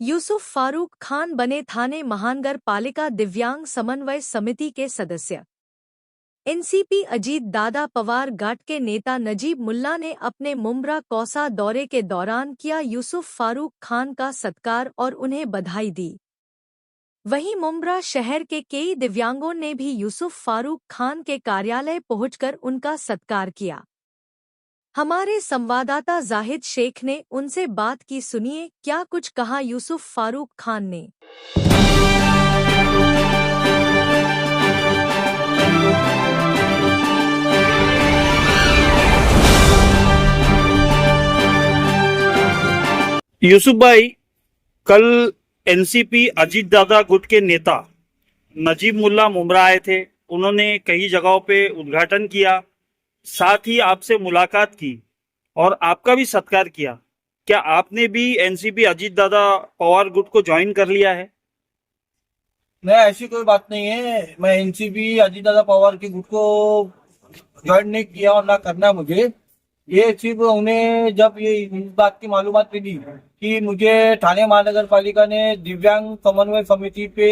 यूसुफ फारूक खान बने थाने महानगर पालिका दिव्यांग समन्वय समिति के सदस्य। एनसीपी अजीत दादा पवार गट के नेता नजीब मुल्ला ने अपने मुंब्रा कौसा दौरे के दौरान किया यूसुफ फारूक खान का सत्कार और उन्हें बधाई दी। वहीं मुंब्रा शहर के कई दिव्यांगों ने भी यूसुफ फारूक खान के कार्यालय पहुंचकर उनका सत्कार किया। हमारे संवाददाता जाहिद शेख ने उनसे बात की, सुनिए क्या कुछ कहा यूसुफ फारूक खान ने। यूसुफ भाई, कल एनसीपी अजीत दादा गुट के नेता नजीब मुल्ला मुंब्रा आए थे। उन्होंने कई जगहों पे उद्घाटन किया, साथ ही आपसे मुलाकात की और आपका भी सत्कार किया। क्या आपने भी एनसीपी अजीत दादा पवार गुट को ज्वाइन कर लिया है? नहीं, ऐसी कोई बात नहीं है। मैं एनसीपी अजीत दादा पवार के गुट को ज्वाइन नहीं किया और ना करना मुझे। ये सिर्फ उन्हें जब ये इस बात की मालूमात मिली कि मुझे थाने महानगर पालिका ने दिव्यांग समन्वय समिति पे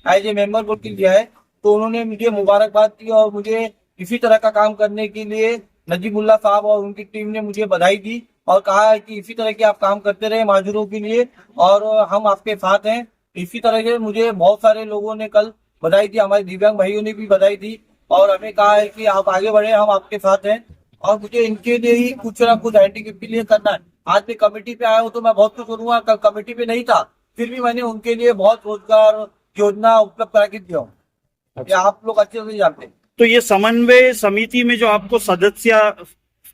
एज ए मेंबर बोल के लिया है, तो उन्होंने मुझे मुबारकबाद दी और मुझे इसी तरह का काम करने के लिए नजीबुल्ला साहब और उनकी टीम ने मुझे बधाई दी और कहा है कि इसी तरह के आप काम करते रहे माजूरों के लिए और हम आपके साथ हैं। इसी तरह के मुझे बहुत सारे लोगों ने कल बधाई दी, हमारे दिव्यांग भाइयों ने भी बधाई दी और हमें कहा है कि आप आगे बढ़े, हम आपके साथ हैं। और मुझे इनके लिए ही कुछ ना कुछ हैंडीकैप के लिए करना है। आज मैं कमेटी पे आया हूँ तो मैं बहुत कुछ करूंगा। कल कमेटी पे नहीं था, फिर भी मैंने उनके लिए बहुत रोजगार योजना उपलब्ध करा के दिया हूँ। आप लोग अच्छे से जानते हैं। तो ये समन्वय समिति में जो आपको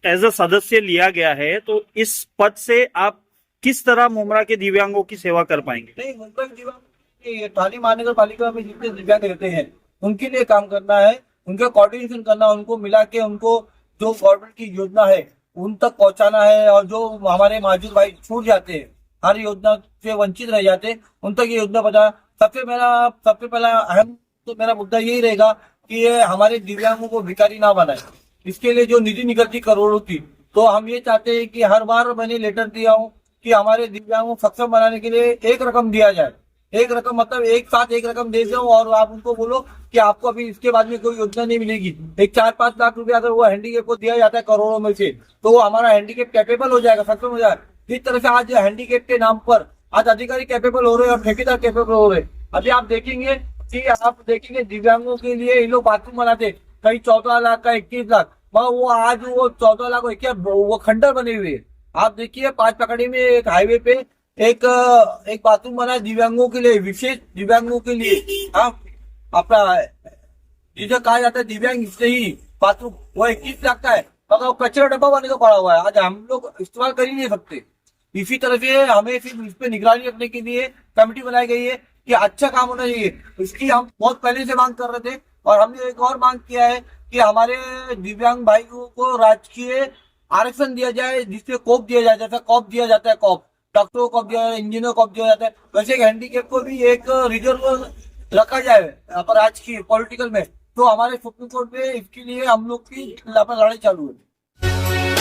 एज अ सदस्य लिया गया है, तो इस पद से आप किस तरह मुंब्रा के दिव्यांगों की सेवा कर पाएंगे? नहीं, मुंब्रा के दिव्यांग थाने महानगर पालिका में जितने दिव्यांग रहते हैं उनके लिए काम करना है, उनका कोऑर्डिनेशन करना, उनको मिला के उनको जो गवर्नमेंट की योजना है उन तक पहुंचाना है और जो हमारे माजूर भाई छूट जाते हैं, हर योजना से वंचित रह जाते हैं, उन तक ये योजना पहुंचाना। सबसे पहला अहम तो मेरा मुद्दा यही रहेगा कि ये हमारे दिव्यांगों को भिखारी ना बनाए। इसके लिए जो निधि निकलती करोड़ों की, तो हम ये चाहते हैं कि हर बार मैंने लेटर दिया हूँ कि हमारे दिव्यांगों को सक्षम बनाने के लिए एक रकम दिया जाए। एक रकम मतलब एक साथ एक रकम दे दो और आप उनको बोलो कि आपको अभी इसके बाद में कोई योजना नहीं मिलेगी। एक 4-5 लाख रुपया अगर वो हैंडीकैप को दिया जाता है करोड़ों में से, तो वो हमारा हैंडीकैप कैपेबल हो जाएगा, सक्षम हो जाएगा। इस तरह से आज हैंडीकैप के नाम पर आज अधिकारी कैपेबल हो रहे हैं और ठेकेदार कैपेबल हो रहे हैं। अभी आप देखेंगे दिव्यांगों के लिए ये लोग बाथरूम बनाते, कहीं 14 लाख का 21 लाख, वो आज वो 14 लाख वो खंडर बने हुए हैं। आप देखिए 5 पकड़ी में एक हाईवे पे एक बाथरूम बना है दिव्यांगों के लिए, विशेष दिव्यांगों के लिए। हाँ, अपना जिसे कहा जाता है दिव्यांग इससे ही बाथरूम, वो 21 लाख का है, मगर वो कचरा डब्बा बने का पड़ा हुआ है। आज हम लोग इस्तेमाल कर ही नहीं सकते। इसी तरह से हमें फिर इस पे निगरानी रखने के लिए कमेटी बनाई गई है कि अच्छा काम होना चाहिए। इसकी हम बहुत पहले से मांग कर रहे थे और हमने एक और मांग किया है कि हमारे दिव्यांग भाइयों को राजकीय आरक्षण दिया जाए, जिससे कॉप दिया जाए, जैसा कॉप दिया जाता है, कॉप डॉक्टरों को दिया जाता है, इंजीनियर को दिया जाता है, वैसे हैंडीकैप को भी एक रिजर्व रखा जाए राजकीय पॉलिटिकल में। तो हमारे सुप्रीम कोर्ट में इसके लिए हम लोग की लड़ाई चालू है।